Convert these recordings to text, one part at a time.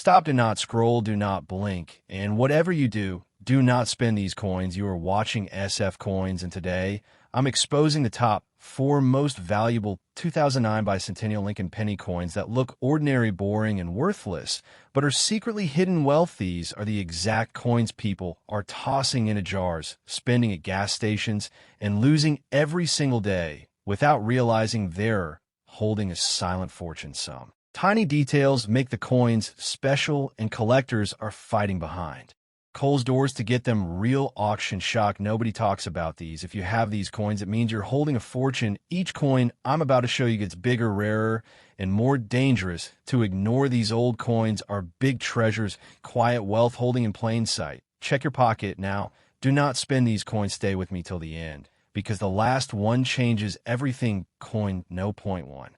Stop, do not scroll, do not blink, and whatever you do not spend these coins. You are watching SF Coins, and today I'm exposing the top 4 most valuable 2009 Bicentennial Lincoln penny coins that look ordinary, boring, and worthless, but are secretly hidden wealth. These are the exact coins people are tossing into jars, spending at gas stations, and losing every single day without realizing they're holding a silent fortune sum. Tiny details make the coins special, and collectors are fighting behind closed doors to get them. Real auction shock. Nobody talks about these. If you have these coins, it means you're holding a fortune. Each coin I'm about to show you gets bigger, rarer, and more dangerous. To ignore these old coins are big treasures, quiet wealth holding in plain sight. Check your pocket now. Do not spend these coins. Stay with me till the end, because the last one changes everything. Coin no. Point 1.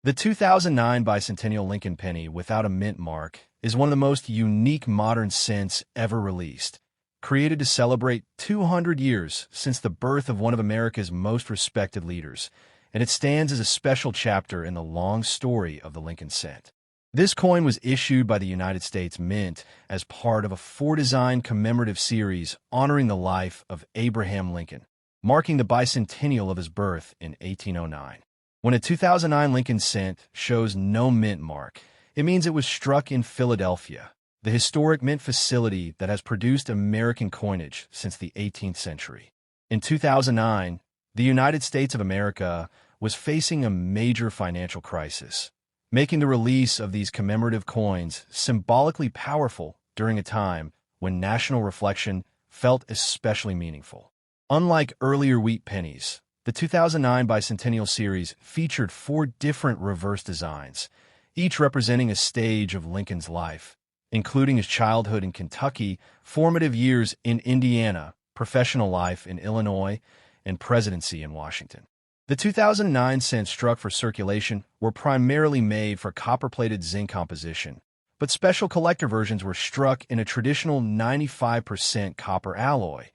The 2009 Bicentennial Lincoln penny without a mint mark is one of the most unique modern cents ever released. Created to celebrate 200 years since the birth of one of America's most respected leaders, and it stands as a special chapter in the long story of the Lincoln cent. This coin was issued by the United States Mint as part of a 4-design commemorative series honoring the life of Abraham Lincoln, marking the bicentennial of his birth in 1809. When a 2009 Lincoln cent shows no mint mark, it means it was struck in Philadelphia, the historic mint facility that has produced American coinage since the 18th century. In 2009, the United States of America was facing a major financial crisis, making the release of these commemorative coins symbolically powerful during a time when national reflection felt especially meaningful. Unlike earlier wheat pennies, the 2009 Bicentennial series featured 4 different reverse designs, each representing a stage of Lincoln's life, including his childhood in Kentucky, formative years in Indiana, professional life in Illinois, and presidency in Washington. The 2009 cents struck for circulation were primarily made for copper-plated zinc composition, but special collector versions were struck in a traditional 95% copper alloy,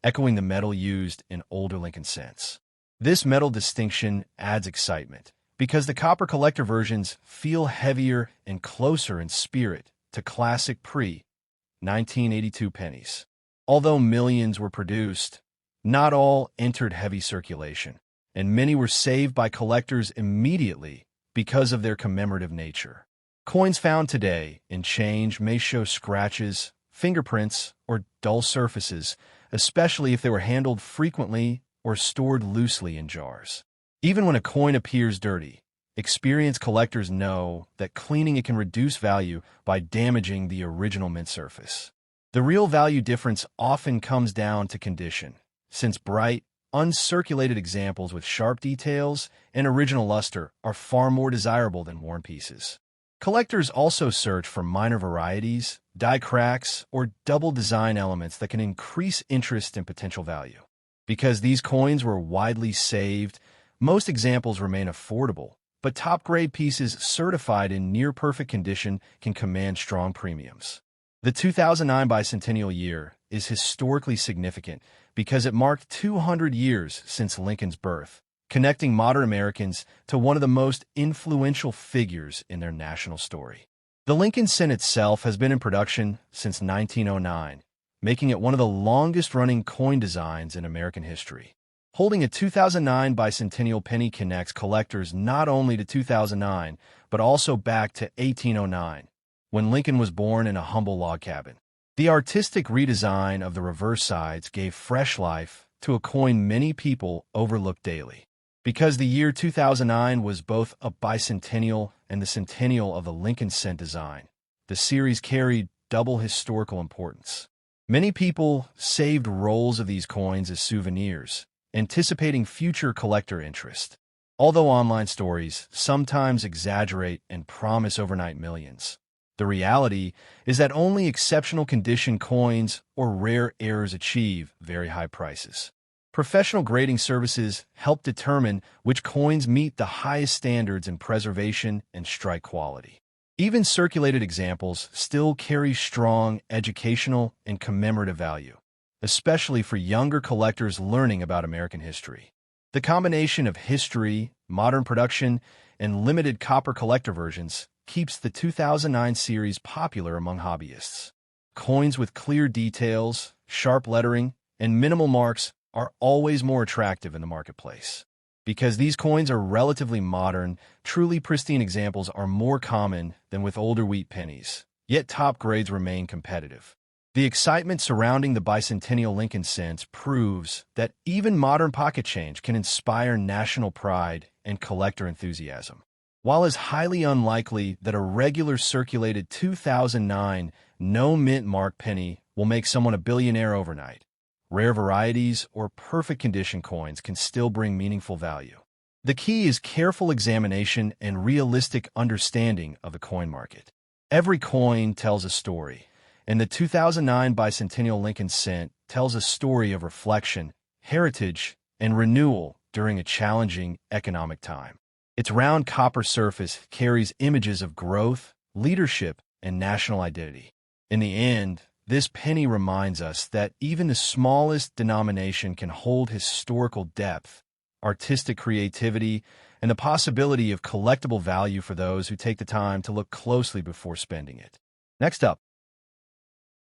echoing the metal used in older Lincoln cents. This metal distinction adds excitement, because the copper collector versions feel heavier and closer in spirit to classic pre-1982 pennies. Although millions were produced, not all entered heavy circulation, and many were saved by collectors immediately because of their commemorative nature. Coins found today in change may show scratches, fingerprints, or dull surfaces, especially if they were handled frequently or stored loosely in jars. Even when a coin appears dirty, experienced collectors know that cleaning it can reduce value by damaging the original mint surface. The real value difference often comes down to condition, since bright, uncirculated examples with sharp details and original luster are far more desirable than worn pieces. Collectors also search for minor varieties, die cracks, or double design elements that can increase interest and potential value. Because these coins were widely saved, most examples remain affordable, but top-grade pieces certified in near-perfect condition can command strong premiums. The 2009 bicentennial year is historically significant because it marked 200 years since Lincoln's birth, connecting modern Americans to one of the most influential figures in their national story. The Lincoln cent itself has been in production since 1909, making it one of the longest-running coin designs in American history. Holding a 2009 bicentennial penny connects collectors not only to 2009, but also back to 1809, when Lincoln was born in a humble log cabin. The artistic redesign of the reverse sides gave fresh life to a coin many people overlook daily. Because the year 2009 was both a bicentennial and the centennial of the Lincoln cent design, the series carried double historical importance. Many people saved rolls of these coins as souvenirs, anticipating future collector interest. Although online stories sometimes exaggerate and promise overnight millions, the reality is that only exceptional condition coins or rare errors achieve very high prices. Professional grading services help determine which coins meet the highest standards in preservation and strike quality. Even circulated examples still carry strong educational and commemorative value, especially for younger collectors learning about American history. The combination of history, modern production, and limited copper collector versions keeps the 2009 series popular among hobbyists. Coins with clear details, sharp lettering, and minimal marks are always more attractive in the marketplace. Because these coins are relatively modern, truly pristine examples are more common than with older wheat pennies, yet top grades remain competitive. The excitement surrounding the Bicentennial Lincoln cents proves that even modern pocket change can inspire national pride and collector enthusiasm. While it's highly unlikely that a regular circulated 2009 no-mint mark penny will make someone a billionaire overnight, rare varieties or perfect condition coins can still bring meaningful value. The key is careful examination and realistic understanding of the coin market. Every coin tells a story, and the 2009 Bicentennial Lincoln cent tells a story of reflection, heritage, and renewal during a challenging economic time. Its round copper surface carries images of growth, leadership, and national identity. In the end, this penny reminds us that even the smallest denomination can hold historical depth, artistic creativity, and the possibility of collectible value for those who take the time to look closely before spending it. Next up,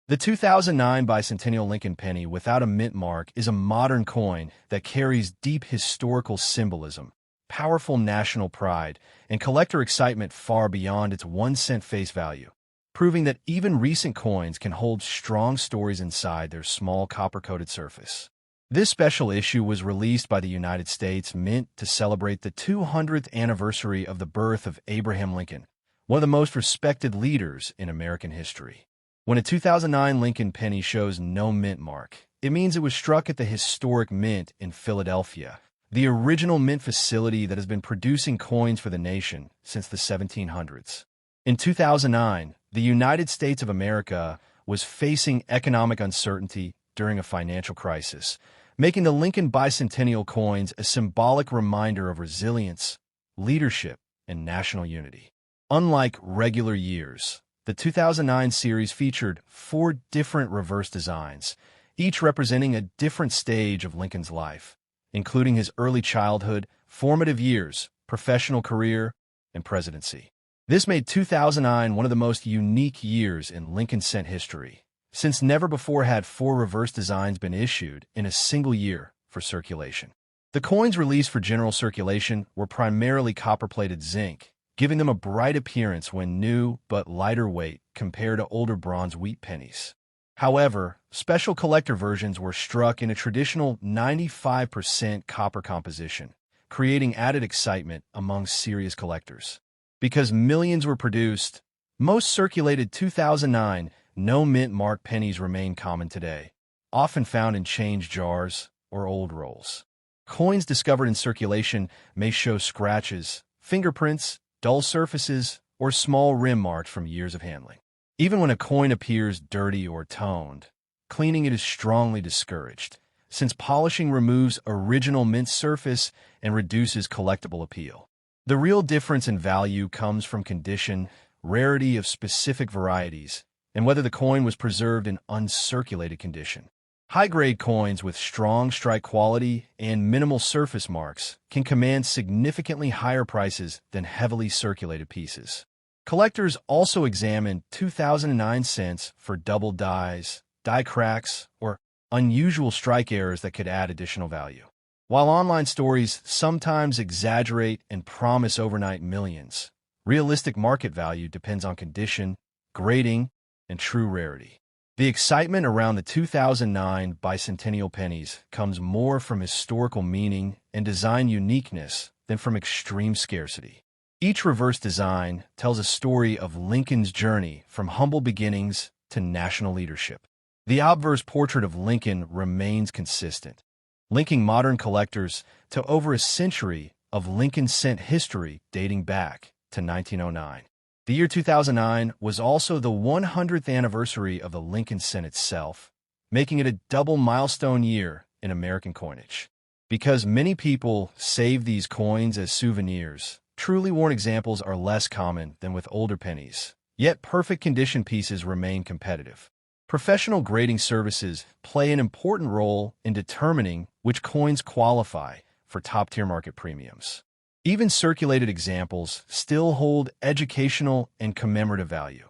the 2009 Bicentennial Lincoln penny without a mint mark is a modern coin that carries deep historical symbolism, powerful national pride, and collector excitement far beyond its 1 cent face value, proving that even recent coins can hold strong stories inside their small copper-coated surface. This special issue was released by the United States Mint to celebrate the 200th anniversary of the birth of Abraham Lincoln, one of the most respected leaders in American history. When a 2009 Lincoln penny shows no mint mark, it means it was struck at the historic mint in Philadelphia, the original mint facility that has been producing coins for the nation since the 1700s. In 2009, the United States of America was facing economic uncertainty during a financial crisis, making the Lincoln Bicentennial coins a symbolic reminder of resilience, leadership, and national unity. Unlike regular years, the 2009 series featured 4 different reverse designs, each representing a different stage of Lincoln's life, including his early childhood, formative years, professional career, and presidency. This made 2009 one of the most unique years in Lincoln cent history, since never before had 4 reverse designs been issued in a single year for circulation. The coins released for general circulation were primarily copper-plated zinc, giving them a bright appearance when new but lighter weight compared to older bronze wheat pennies. However, special collector versions were struck in a traditional 95% copper composition, creating added excitement among serious collectors. Because millions were produced, most circulated 2009 no-mint mark pennies remain common today, often found in change jars or old rolls. Coins discovered in circulation may show scratches, fingerprints, dull surfaces, or small rim marks from years of handling. Even when a coin appears dirty or toned, cleaning it is strongly discouraged, since polishing removes original mint surface and reduces collectible appeal. The real difference in value comes from condition, rarity of specific varieties, and whether the coin was preserved in uncirculated condition. High-grade coins with strong strike quality and minimal surface marks can command significantly higher prices than heavily circulated pieces. Collectors also examine 2009 cents for double dies, die cracks, or unusual strike errors that could add additional value. While online stories sometimes exaggerate and promise overnight millions, realistic market value depends on condition, grading, and true rarity. The excitement around the 2009 Bicentennial pennies comes more from historical meaning and design uniqueness than from extreme scarcity. Each reverse design tells a story of Lincoln's journey from humble beginnings to national leadership. The obverse portrait of Lincoln remains consistent, linking modern collectors to over a century of Lincoln cent history dating back to 1909. The year 2009 was also the 100th anniversary of the Lincoln cent itself, making it a double milestone year in American coinage. Because many people save these coins as souvenirs, truly worn examples are less common than with older pennies, yet perfect condition pieces remain competitive. Professional grading services play an important role in determining which coins qualify for top-tier market premiums. Even circulated examples still hold educational and commemorative value,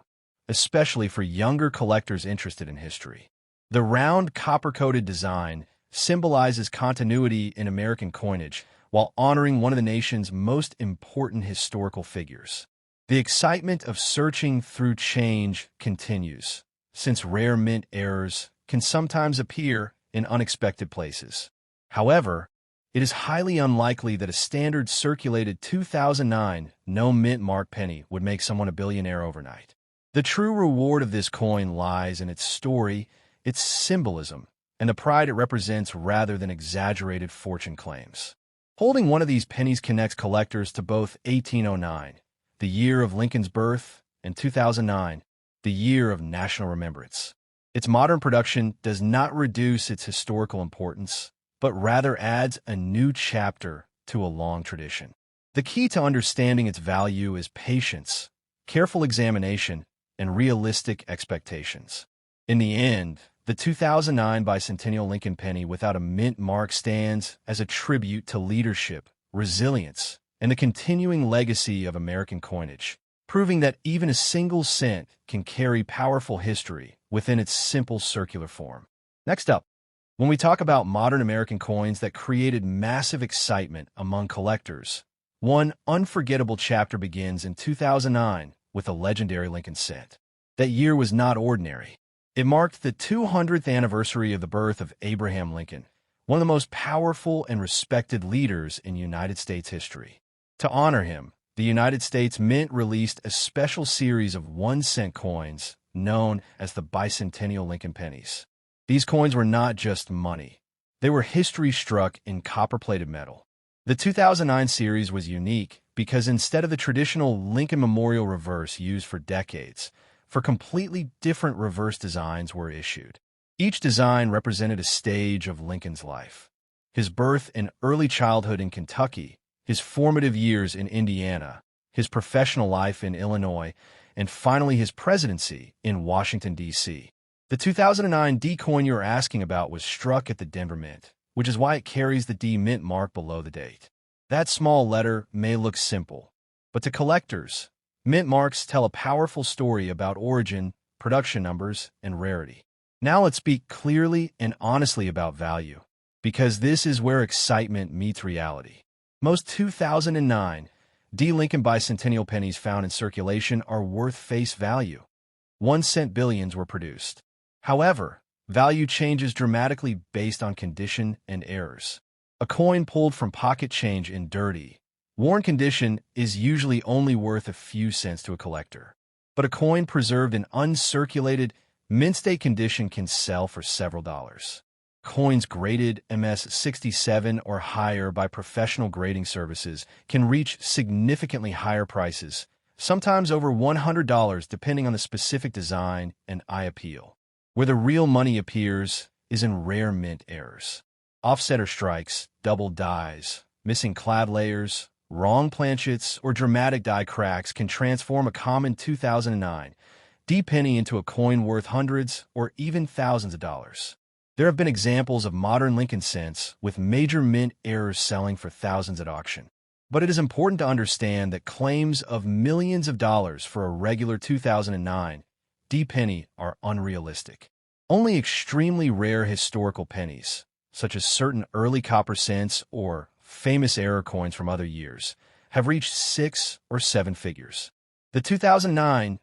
especially for younger collectors interested in history. The round copper-coated design symbolizes continuity in American coinage while honoring one of the nation's most important historical figures. The excitement of searching through change continues, since rare mint errors can sometimes appear in unexpected places. However, it is highly unlikely that a standard circulated 2009 no mint mark penny would make someone a billionaire overnight. The true reward of this coin lies in its story, its symbolism, and the pride it represents rather than exaggerated fortune claims. Holding one of these pennies connects collectors to both 1809, the year of Lincoln's birth, and 2009, the year of national remembrance. Its modern production does not reduce its historical importance, but rather adds a new chapter to a long tradition. The key to understanding its value is patience, careful examination, and realistic expectations. In the end, the 2009 Bicentennial Lincoln penny without a mint mark stands as a tribute to leadership, resilience, and the continuing legacy of American coinage, proving that even a single cent can carry powerful history within its simple circular form. Next up, when we talk about modern American coins that created massive excitement among collectors, one unforgettable chapter begins in 2009 with the legendary Lincoln cent. That year was not ordinary. It marked the 200th anniversary of the birth of Abraham Lincoln, one of the most powerful and respected leaders in United States history. To honor him, the United States Mint released a special series of 1-cent coins known as the Bicentennial Lincoln pennies. These coins were not just money. They were history struck in copper-plated metal. The 2009 series was unique because instead of the traditional Lincoln Memorial reverse used for decades, for completely different reverse designs were issued. Each design represented a stage of Lincoln's life. His birth and early childhood in Kentucky, his formative years in Indiana, his professional life in Illinois, and finally his presidency in Washington, D.C. The 2009 D coin you're asking about was struck at the Denver Mint, which is why it carries the D Mint mark below the date. That small letter may look simple, but to collectors, mint marks tell a powerful story about origin, production numbers, and rarity. Now let's speak clearly and honestly about value, because this is where excitement meets reality. Most 2009 D. Lincoln Bicentennial pennies found in circulation are worth face value. 1-cent billions were produced. However, value changes dramatically based on condition and errors. A coin pulled from pocket change in dirty, worn condition is usually only worth a few cents to a collector. But a coin preserved in uncirculated, mint-state condition can sell for several dollars. Coins graded MS-67 or higher by professional grading services can reach significantly higher prices, sometimes over $100 depending on the specific design and eye appeal. Where the real money appears is in rare mint errors. Offset or strikes, double dies, missing clad layers, wrong planchets, or dramatic die cracks can transform a common 2009 D penny into a coin worth hundreds or even thousands of dollars. There have been examples of modern Lincoln cents with major mint errors selling for thousands at auction. But it is important to understand that claims of millions of dollars for a regular 2009 D penny are unrealistic. Only extremely rare historical pennies, such as certain early copper cents or famous error coins from other years, have reached 6 or 7 figures. The 2009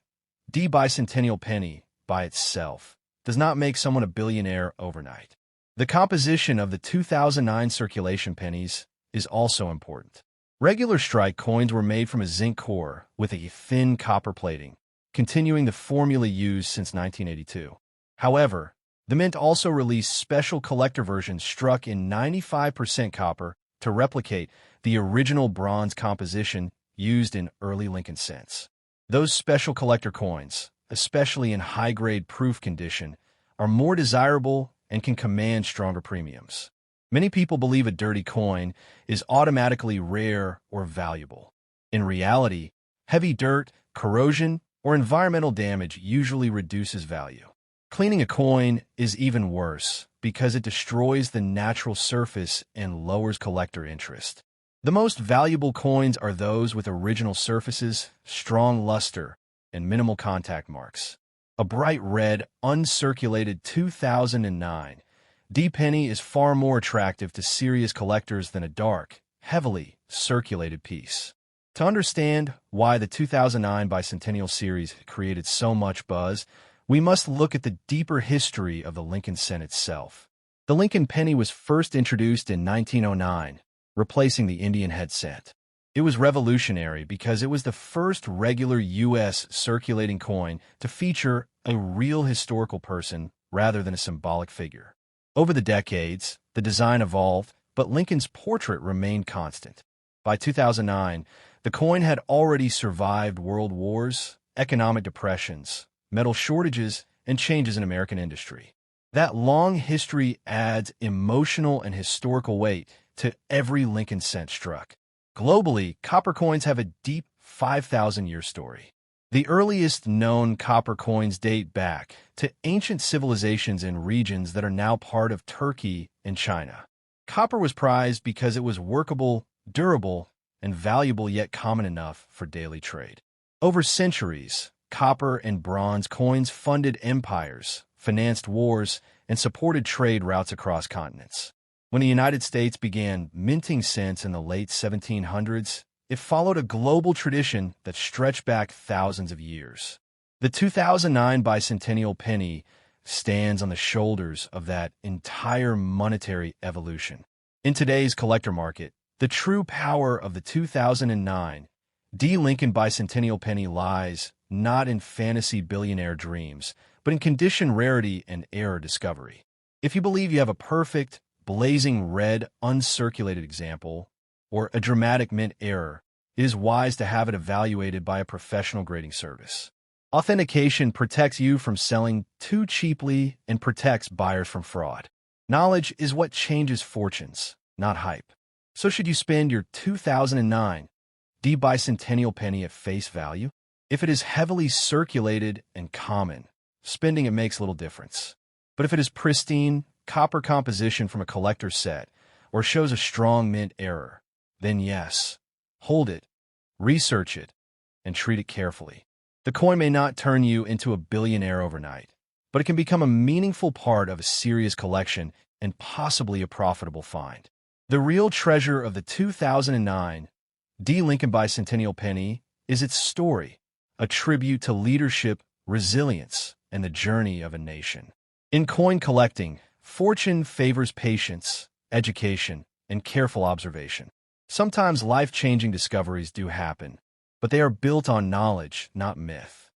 D Bicentennial penny, by itself, does not make someone a billionaire overnight. The composition of the 2009 circulation pennies is also important. Regular strike coins were made from a zinc core with a thin copper plating, continuing the formula used since 1982. However, the Mint also released special collector versions struck in 95% copper to replicate the original bronze composition used in early Lincoln cents. Those special collector coins, especially in high-grade proof condition, are more desirable and can command stronger premiums. Many people believe a dirty coin is automatically rare or valuable. In reality, heavy dirt, corrosion, or environmental damage usually reduces value. Cleaning a coin is even worse because it destroys the natural surface and lowers collector interest. The most valuable coins are those with original surfaces, strong luster, and minimal contact marks. A bright red, uncirculated 2009 D penny is far more attractive to serious collectors than a dark, heavily circulated piece. To understand why the 2009 Bicentennial series created so much buzz, we must look at the deeper history of the Lincoln cent itself. The Lincoln penny was first introduced in 1909, replacing the Indian head cent. It was revolutionary because it was the first regular U.S. circulating coin to feature a real historical person rather than a symbolic figure. Over the decades, the design evolved, but Lincoln's portrait remained constant. By 2009, the coin had already survived world wars, economic depressions, metal shortages, and changes in American industry. That long history adds emotional and historical weight to every Lincoln cent struck. Globally, copper coins have a deep 5,000-year story. The earliest known copper coins date back to ancient civilizations in regions that are now part of Turkey and China. Copper was prized because it was workable, durable, and valuable yet common enough for daily trade. Over centuries, copper and bronze coins funded empires, financed wars, and supported trade routes across continents. When the United States began minting cents in the late 1700s, it followed a global tradition that stretched back thousands of years. The 2009 Bicentennial penny stands on the shoulders of that entire monetary evolution. In today's collector market, the true power of the 2009 D. Lincoln Bicentennial penny lies not in fantasy billionaire dreams, but in condition rarity and error discovery. If you believe you have a perfect, blazing red, uncirculated example, or a dramatic mint error, it is wise to have it evaluated by a professional grading service. Authentication protects you from selling too cheaply and protects buyers from fraud. Knowledge is what changes fortunes, not hype. So should you spend your 2009 D. Bicentennial penny at face value? If it is heavily circulated and common, spending it makes little difference. But if it is pristine, copper composition from a collector's set, or shows a strong mint error, then yes, hold it, research it, and treat it carefully. The coin may not turn you into a billionaire overnight, but it can become a meaningful part of a serious collection and possibly a profitable find. The real treasure of the 2009 D. Lincoln Bicentennial penny is its story, a tribute to leadership, resilience, and the journey of a nation. In coin collecting, fortune favors patience, education, and careful observation. Sometimes life-changing discoveries do happen, but they are built on knowledge, not myth.